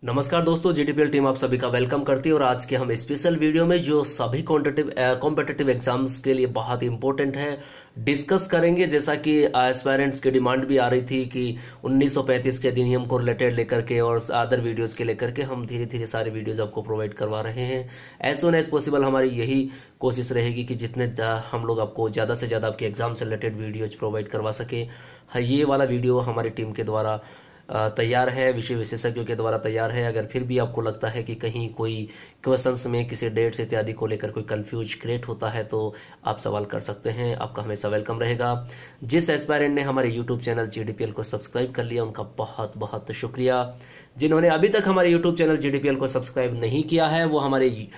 नमस्कार दोस्तों, जीडीपीएल टीम आप सभी का वेलकम करती है। और आज के हम स्पेशल वीडियो में जो सभी कॉम्पिटिटिव एग्जाम्स के लिए बहुत इंपॉर्टेंट है डिस्कस करेंगे। जैसा कि एस्पायरेंट्स की डिमांड भी आ रही थी कि 1935 के अधिनियम को रिलेटेड लेकर के और अदर वीडियोस के लेकर के हम धीरे धीरे सारे वीडियोज आपको प्रोवाइड करवा रहे हैं। एज सुन एज पॉसिबल हमारी यही कोशिश रहेगी कि जितने हम लोग आपको ज़्यादा से ज़्यादा आपके एग्जाम से रिलेटेड वीडियोज प्रोवाइड करवा सके। ये वाला वीडियो हमारी टीम के द्वारा तैयार है, विषय विशेषज्ञों के द्वारा तैयार है। अगर फिर भी आपको लगता है कि कहीं कोई क्वेश्चंस में किसी डेट्स इत्यादि को लेकर कोई कंफ्यूज क्रिएट होता है तो आप सवाल कर सकते हैं, आपका हमेशा वेलकम रहेगा। जिस एस्पायरेंट ने हमारे यूट्यूब चैनल जीडीपीएल को सब्सक्राइब कर लिया उनका बहुत बहुत शुक्रिया। जिन्होंने अभी तक हमारे यूट्यूब चैनल जीडीपीएल को सब्सक्राइब नहीं किया है वो हमारे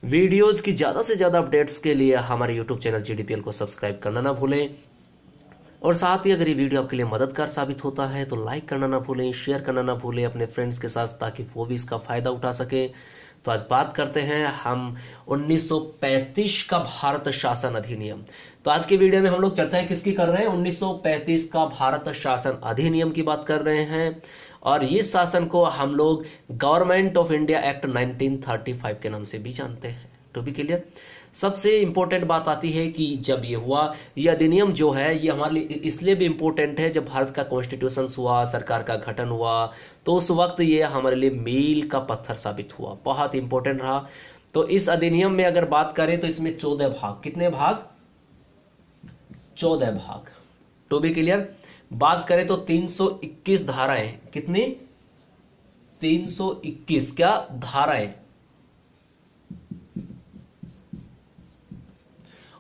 वीडियोज की ज़्यादा से ज़्यादा अपडेट्स के लिए हमारे यूट्यूब चैनल जीडीपीएल को सब्सक्राइब करना ना भूलें। और साथ ही अगर ये वीडियो आपके लिए मददगार साबित होता है तो लाइक करना ना भूलें, शेयर करना ना भूलें अपने फ्रेंड्स के साथ, ताकि वो भी इसका फायदा उठा सके। तो आज बात करते हैं हम 1935 का भारत शासन अधिनियम। तो आज के वीडियो में हम लोग चर्चा किसकी कर रहे हैं? 1935 का भारत शासन अधिनियम की बात कर रहे हैं। और इस शासन को हम लोग गवर्नमेंट ऑफ इंडिया एक्ट 1935 के नाम से भी जानते हैं। टू बी क्लियर, सबसे इंपॉर्टेंट बात आती है कि जब ये हुआ, ये अधिनियम जो है ये हमारे लिए इसलिए भी इंपॉर्टेंट है, जब भारत का कॉन्स्टिट्यूशन हुआ, सरकार का गठन हुआ, तो उस वक्त ये हमारे लिए मील का पत्थर साबित हुआ, बहुत इंपॉर्टेंट रहा। तो इस अधिनियम में अगर बात करें तो इसमें 14 भाग, कितने भाग? 14 भाग। टू बी क्लियर, बात करें तो 321 धाराएं, कितनी? 321 क्या धाराएं,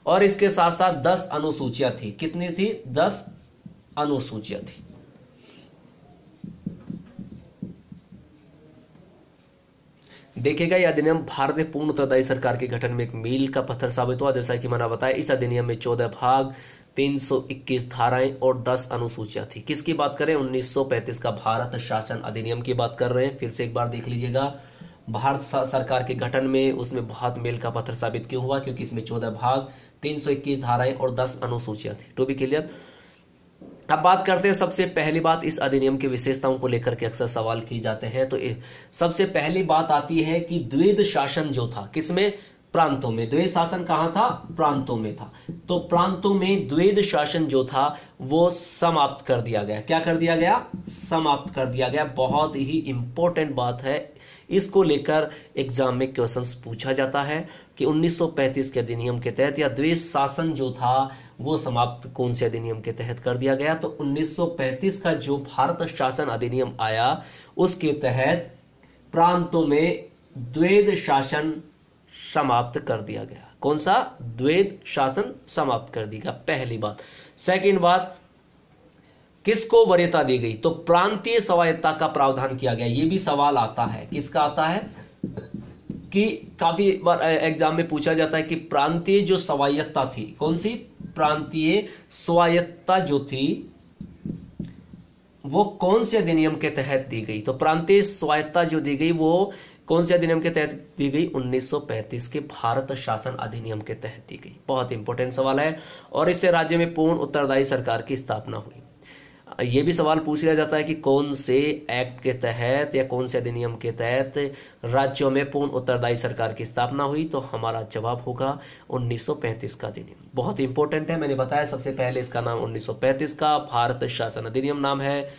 और इसके साथ साथ 10 अनुसूचियां थी। कितनी थी? 10 अनुसूचियां थी। देखिएगा, यह अधिनियम भारत में पूर्ण उत्तरदायी सरकार के गठन में एक मील का पत्थर साबित हुआ। जैसा कि मैंने बताया, इस अधिनियम में 14 भाग, 321 धाराएं और 10 अनुसूचियां थी। किसकी बात करें? 1935 का भारत शासन अधिनियम की बात कर रहे हैं। फिर से एक बार देख लीजिएगा, भारत सरकार के गठन में उसमें बहुत मील का पत्थर साबित क्यों हुआ? क्योंकि इसमें 14 भाग, 321 धाराएं और 10 अनुसूचियां थी। टू बी क्लियर, अब बात करते हैं सबसे पहली बात, इस अधिनियम की विशेषताओं को लेकर के अक्सर सवाल किए जाते हैं। तो सबसे पहली बात आती है कि द्वैध शासन जो था, किसमें? प्रांतों में। द्वैध शासन कहां था? प्रांतों में था। तो प्रांतों में द्वैध शासन जो था वो समाप्त कर दिया गया। क्या कर दिया गया? समाप्त कर दिया गया। बहुत ही इंपॉर्टेंट बात है, इसको लेकर एग्जाम में क्वेश्चंस पूछा जाता है कि 1935 के अधिनियम के तहत या द्वैध शासन जो था वो समाप्त कौन से अधिनियम के तहत कर दिया गया? तो 1935 का जो भारत शासन अधिनियम आया उसके तहत प्रांतों में द्वैध शासन समाप्त कर दिया गया। कौन सा? द्वैध शासन समाप्त कर दिया, पहली बात। सेकंड बात, किसको वरीयता दी गई? तो प्रांतीय स्वायत्ता का प्रावधान किया गया। यह भी सवाल आता है, किसका आता है? कि काफी बार एग्जाम में पूछा जाता है कि प्रांतीय जो स्वायत्ता थी, कौन सी? प्रांतीय स्वायत्ता जो थी वो कौन से अधिनियम के तहत दी गई? तो प्रांतीय स्वायत्ता जो दी गई वो कौन से अधिनियम के तहत दी गई? 1935 के भारत शासन अधिनियम के तहत दी गई। बहुत इंपॉर्टेंट सवाल है। और इससे राज्य में पूर्ण उत्तरदायी सरकार की स्थापना हुई। यह भी सवाल पूछ लिया जाता है कि कौन से एक्ट के तहत या कौन से अधिनियम के तहत राज्यों में पूर्ण उत्तरदायी सरकार की स्थापना हुई? तो हमारा जवाब होगा 1935 का अधिनियम। बहुत इंपॉर्टेंट है, मैंने बताया सबसे पहले इसका नाम 1935 का भारत शासन अधिनियम नाम है।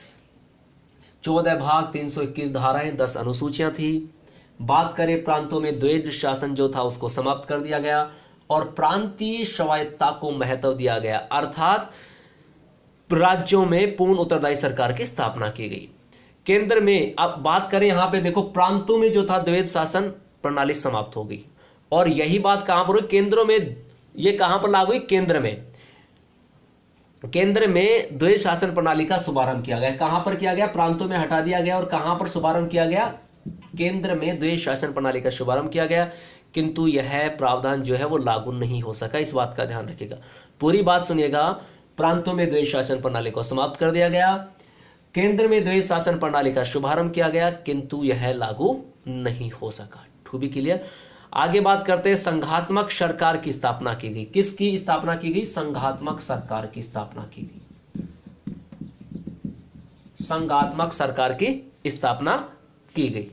14 भाग, 321 धाराएं, 10 अनुसूचियां थी। बात करें प्रांतों में द्वैध शासन जो था उसको समाप्त कर दिया गया और प्रांतीय स्वायत्ता को महत्व दिया गया, अर्थात राज्यों में पूर्ण उत्तरदायी सरकार की स्थापना की गई। केंद्र में अब बात करें, यहां पे देखो, प्रांतों में जो था द्वैध शासन प्रणाली समाप्त हो गई। और यही बात कहां पर हुई? केंद्रों में। ये कहां पर लागू हुई? केंद्र में। केंद्र में द्वैध शासन प्रणाली का शुभारंभ किया गया। कहां पर किया गया? प्रांतों में हटा दिया गया। और कहां पर शुभारंभ किया गया? केंद्र में द्वैध शासन प्रणाली का शुभारंभ किया गया। किंतु यह प्रावधान जो है वो लागू नहीं हो सका, इस बात का ध्यान रखिएगा। पूरी बात सुनिएगा, प्रांतों में द्वैध शासन प्रणाली को समाप्त कर दिया गया, केंद्र में द्वैध शासन प्रणाली का शुभारंभ किया गया, किंतु यह लागू नहीं हो सका। टू बी क्लियर, आगे बात करते हैं, संघात्मक सरकार की स्थापना की गई। किसकी स्थापना की गई? संघात्मक सरकार की स्थापना की गई। संघात्मक सरकार की स्थापना की गई।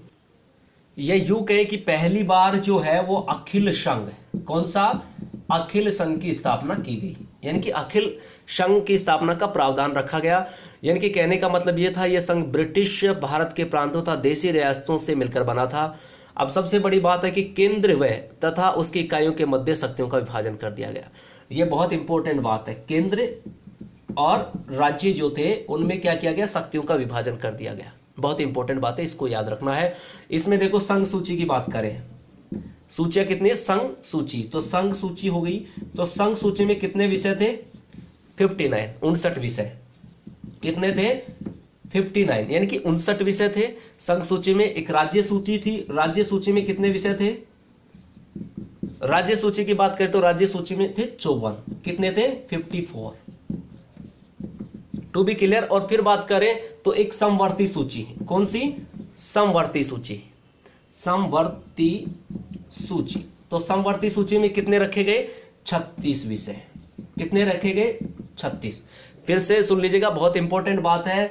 ये यूं कहे कि पहली बार जो है वो अखिल संघ, कौन सा, अखिल संघ की स्थापना की गई, यानी कि अखिल संघ की स्थापना का प्रावधान रखा गया। यानी कि कहने का मतलब यह था, यह संघ ब्रिटिश भारत के प्रांतों तथा देशी रियासतों से मिलकर बना था। अब सबसे बड़ी बात है कि केंद्र व तथा उसकी इकाइयों के मध्य शक्तियों का विभाजन कर दिया गया। यह बहुत इंपॉर्टेंट बात है, केंद्र और राज्य जो थे उनमें क्या किया गया, शक्तियों का विभाजन कर दिया गया। बहुत इंपॉर्टेंट बात है, इसको याद रखना है। इसमें देखो संघ सूची की बात करें, सूचियां कितनी है, संघ सूची, तो संघ सूची हो गई। तो संघ सूची में कितने विषय थे, 59, 59 विषय, कितने थे, 59, यानी कि 59 विषय थे संघ सूची में। एक राज्य सूची थी, राज्य सूची में कितने विषय थे, राज्य सूची की बात करें तो राज्य सूची में थे 54, कितने थे, 54, टू बी क्लियर। और फिर बात करें तो एक समवर्ती सूची है, कौन सी, समवर्ती सूची, समवर्ती सूची। तो समवर्ती सूची में कितने रखे गए, 36 विषय, कितने रखे गए, 36। फिर से सुन लीजिएगा, बहुत इंपॉर्टेंट बात है,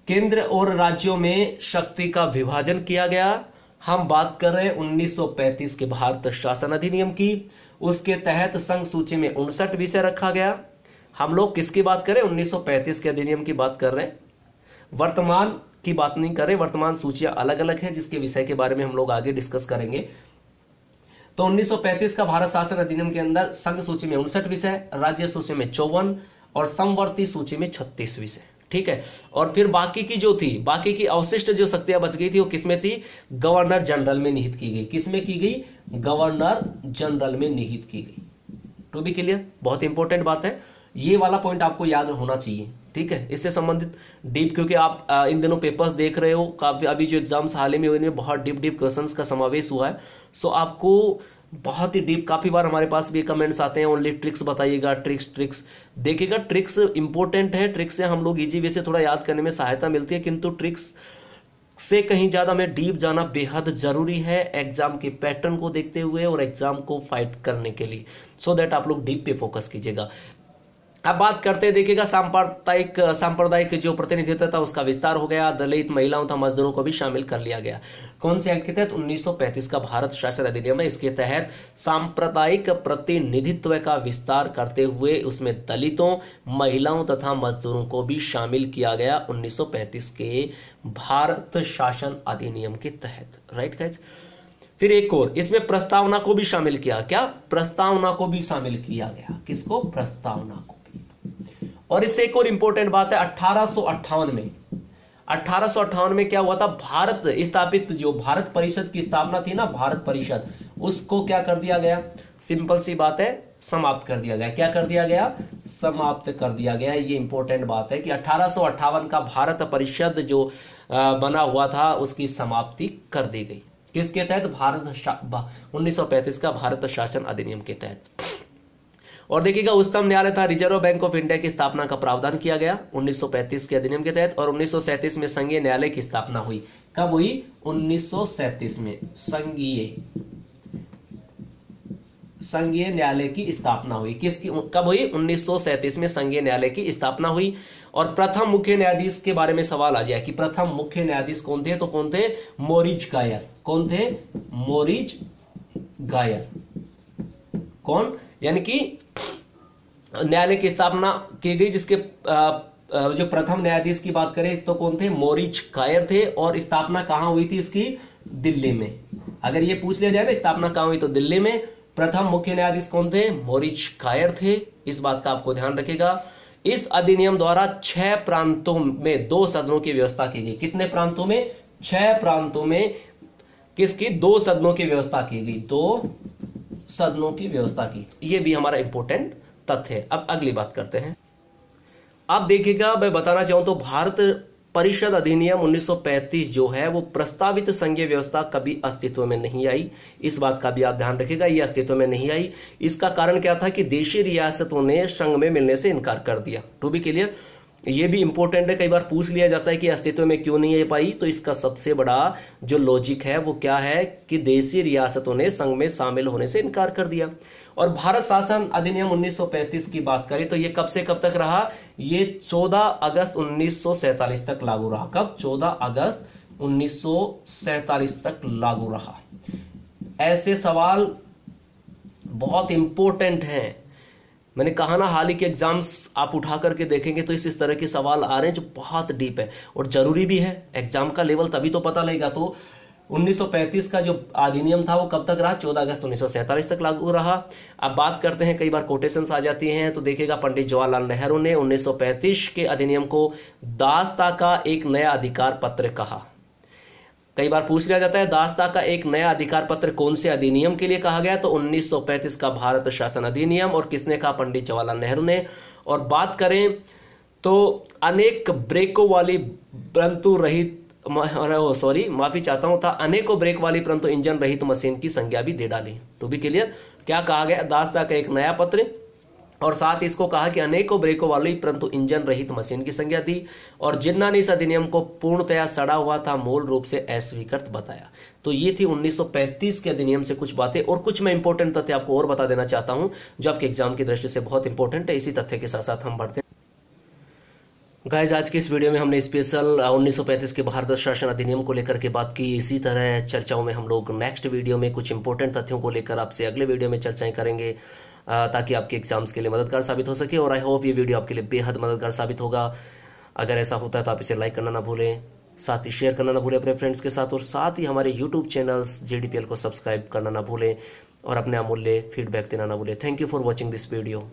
केंद्र और राज्यों में शक्ति का विभाजन किया गया। हम बात कर रहे हैं 1935 के भारत शासन अधिनियम की, उसके तहत संघ सूची में 59 विषय रखा गया। हम लोग किसकी बात करें, 1935 के अधिनियम की बात कर रहे हैं, वर्तमान की बात नहीं कर रहे। वर्तमान सूचियां अलग अलग हैं, जिसके विषय के बारे में हम लोग आगे डिस्कस करेंगे। तो 1935 का भारत शासन अधिनियम के अंदर संघ सूची में 59 विषय, राज्य सूची में 54 और समवर्ती सूची में 36 विषय, ठीक है। और फिर बाकी की जो थी, बाकी की अवशिष्ट जो शक्तियां बच गई थी वो किसमें थी, गवर्नर जनरल में निहित की गई। किसमें की गई, गवर्नर जनरल में निहित की गई। टू बी क्लियर, बहुत इंपॉर्टेंट बात है, ये वाला पॉइंट आपको याद होना चाहिए, ठीक है। इससे संबंधित डीप, क्योंकि आप इन दिनों पेपर्स देख रहे हो, काफी अभी जो एग्जाम्स हाल ही में हुए, बहुत डीप क्वेश्चंस का समावेश हुआ है। सो आपको बहुत ही डीप, काफी बार हमारे पास भी कमेंट्स आते हैं, ओनली ट्रिक्स बताइएगा, ट्रिक्स देखिएगा। ट्रिक्स इंपॉर्टेंट है, ट्रिक्स से हम लोग इजी वे से थोड़ा याद करने में सहायता मिलती है, किंतु ट्रिक्स से कहीं ज्यादा में डीप जाना बेहद जरूरी है एग्जाम के पैटर्न को देखते हुए और एग्जाम को फाइट करने के लिए, सो दैट आप लोग डीप पे फोकस कीजिएगा। अब बात करते हैं, देखिएगा, सांप्रदायिक जो प्रतिनिधित्व था उसका विस्तार हो गया, दलित, महिलाओं तथा मजदूरों को भी शामिल कर लिया गया। कौन से एक्ट के तहत, 1935 का भारत शासन अधिनियम है, इसके तहत सांप्रदायिक प्रतिनिधित्व का विस्तार करते हुए उसमें दलितों, महिलाओं तथा मजदूरों को भी शामिल किया गया 1935 के भारत शासन अधिनियम के तहत, राइट गाइस। फिर एक और, इसमें प्रस्तावना को भी शामिल किया, क्या, प्रस्तावना को भी शामिल किया गया, किसको, प्रस्तावना को भी। और इससे एक और इंपॉर्टेंट बात है, 1858 में क्या हुआ था, भारत स्थापित, जो भारत परिषद की स्थापना थी ना, भारत परिषद, उसको क्या कर दिया गया, सिंपल सी बात है, समाप्त कर दिया गया। क्या कर दिया गया, समाप्त कर दिया गया। ये इंपॉर्टेंट बात है कि 1858 का भारत परिषद जो बना हुआ था उसकी समाप्ति कर दी गई, किसके तहत, 1935 का भारत शासन अधिनियम के तहत। और देखिएगा, उच्चतम न्यायालय था रिजर्व बैंक ऑफ इंडिया की स्थापना का प्रावधान किया गया 1935 के अधिनियम के तहत। और 1937 में संघीय न्यायालय की स्थापना हुई। कब हुई, 1937 में संघीय न्यायालय की स्थापना हुई। किसकी, कब हुई, 1937 में संघीय न्यायालय की स्थापना हुई। और प्रथम मुख्य न्यायाधीश के बारे में सवाल आ जाए कि प्रथम मुख्य न्यायाधीश कौन थे, तो कौन थे, मोरिज गायर। कौन थे, मोरिज गायर। कौन, यानी कि न्यायालय की स्थापना की गई, जिसके जो प्रथम न्यायाधीश की बात करें तो कौन थे, मोरिज गायर थे। और स्थापना कहां हुई थी इसकी, दिल्ली में। अगर ये पूछ लिया जाए ना स्थापना कहां हुई, तो दिल्ली में। प्रथम मुख्य न्यायाधीश कौन थे, मोरिज गायर थे। इस बात का आपको ध्यान रखेगा। इस अधिनियम द्वारा 6 प्रांतों में 2 सदनों की व्यवस्था की गई। कितने प्रांतों में, 6 प्रांतों में किसकी, 2 सदनों की व्यवस्था की गई, 2 सदनों की व्यवस्था की। ये भी हमारा इंपॉर्टेंट तथ्य है। अब अगली बात करते हैं। अब देखिएगा, मैं बताना चाहूं तो भारत परिषद अधिनियम 1935 जो है वो प्रस्तावित संघीय व्यवस्था कभी अस्तित्व में नहीं आई। इस बात का भी आप ध्यान रखिएगा, ये अस्तित्व में नहीं आई। इसका कारण क्या था कि देशी रियासतों ने संघ में मिलने से इनकार कर दिया। टू बी क्लियर, ये भी इंपॉर्टेंट है, कई बार पूछ लिया जाता है कि अस्तित्व में क्यों नहीं आ पाई। तो इसका सबसे बड़ा जो लॉजिक है वो क्या है कि देशी रियासतों ने संघ में शामिल होने से इनकार कर दिया। और भारत शासन अधिनियम 1935 की बात करें तो ये कब से कब तक रहा, ये 14 अगस्त 1947 तक लागू रहा। कब, 14 अगस्त 1947 तक लागू रहा। ऐसे सवाल बहुत इंपॉर्टेंट हैं। मैंने कहा ना, हाल ही के एग्जाम्स आप उठा करके देखेंगे तो इस तरह के सवाल आ रहे हैं जो बहुत डीप है और जरूरी भी है। एग्जाम का लेवल तभी तो पता लगेगा। तो 1935 का जो अधिनियम था वो कब तक रहा? 14 अगस्त 1947 तक लागू रहा। अब बात करते हैं, कई बार कोटेशंस आ जाती हैं, तो देखिएगा पंडित जवाहरलाल नेहरू ने 1935 के अधिनियम को दासता का एक नया अधिकार पत्र कहा। कई बार पूछ लिया जाता है दासता का एक नया अधिकार पत्र कौन से अधिनियम के लिए कहा गया? तो 1935 का भारत शासन अधिनियम। और किसने कहा? पंडित जवाहरलाल नेहरू ने। और बात करें तो अनेक ब्रेकों वाली परंतु रहित, माफी चाहता हूं, था अनेकों ब्रेक वाली परंतु इंजन रहित मशीन की संज्ञा भी दे डाली। टू बी क्लियर, क्या कहा गया? दासता का एक नया पत्र, और साथ इसको कहा कि अनेकों ब्रेकों वाली परंतु इंजन रहित मशीन की संज्ञा दी। और जिन्ना ने इस अधिनियम को पूर्णतया सड़ा हुआ था मूल रूप से अस्वीकृत बताया। तो ये थी 1935 के अधिनियम से कुछ बातें। और कुछ मैं इंपॉर्टेंट तथ्य आपको और बता देना चाहता हूं जो आपके एग्जाम की दृष्टि से बहुत इंपॉर्टेंट है। इसी तथ्य के साथ साथ हम बढ़ते हैं। गाइस, आज की इस वीडियो में हमने स्पेशल 1935 के भारत शासन अधिनियम को लेकर के बात की। इसी तरह चर्चाओं में हम लोग नेक्स्ट वीडियो में कुछ इंपॉर्टेंट तथ्यों को लेकर आपसे अगले वीडियो में चर्चाएं करेंगे, ताकि आपके एग्जाम्स के लिए मददगार साबित हो सके। और आई होप ये वीडियो आपके लिए बेहद मददगार साबित होगा। अगर ऐसा होता है तो आप इसे लाइक करना ना भूलें, साथ ही शेयर करना ना भूलें अपने फ्रेंड्स के साथ, और साथ ही हमारे यूट्यूब चैनल्स JDPL को सब्सक्राइब करना ना भूलें और अपने अमूल्य फीडबैक देना ना भूलें। Thank you for watching this video.